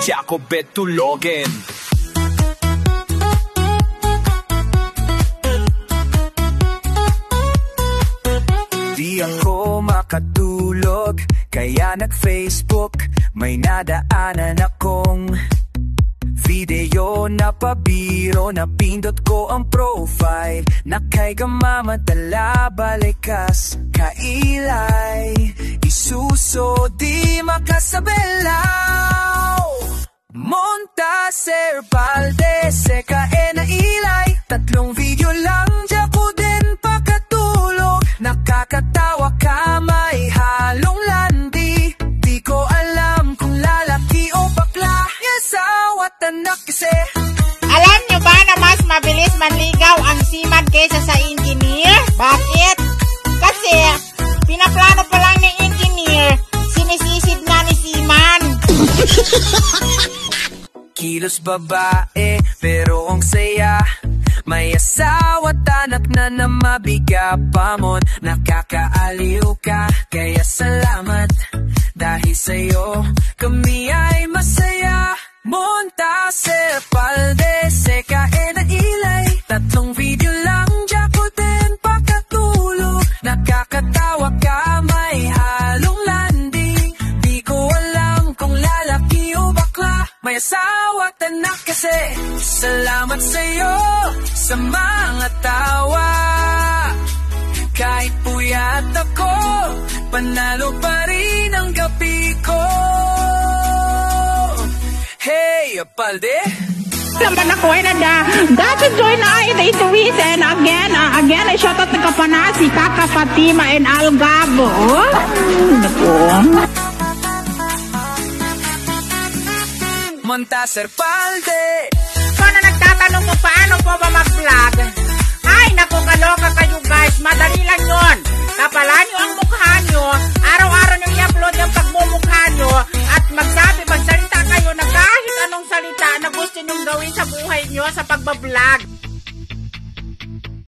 Jacobet tulogin. Di ako makatulog, kaya nag-Facebook. May nadaanan akong video na pabiro. Napindot ko ang profile, na kay kamamadala balikas kailay. Isuso di makasabelaw. Montaser Valdez, sekae na ilay. 3 video lang, diya ko din pakatulog. Nakakatawa ka, may halong landi. Di ko alam kung lalaki o bakla. Yasawat anak kasi. Alam nyo ba na mas mabilis manligaw ang seaman kaysa sa engineer? Bakit? Kasi pinaplano pa lang ni engineer, sinisisid na ni seaman. Kilos babae, pero ang saya. May asawa't anak na mabiga pa mon. Nakakaaliw ka, kaya salamat. Dahil sa'yo, kami ay masaya. Montaser Valdez, sekae na ilay. 3 video lang, diya ko din pakatulog. Nakakatawa ka, may halong landing. Di ko alam kung lalaki o bakla. May asawa't anak kasi. Salamat sa'yo sa mga tawa. Kahit puyat ako, panalo pa rin ang gabi ko. Hey, Apalde! Naman ako ay nada. That's a joy na ay ito reason again. Again, ay shoutout na kapanasi, Kaka Fatima and Algabo. Naku. Montaser Valdez. Kung na nagtatanong kung paano po ba mag-vlog, ay naku, kaloka kayo guys, madali lang yun. Kapalan nyo ang mukha nyo, araw-araw nyo i-upload yung pagmumukha nyo, at magsalita kayo na kahit anong salita na gusto nyong gawin sa buhay nyo sa pagbablog.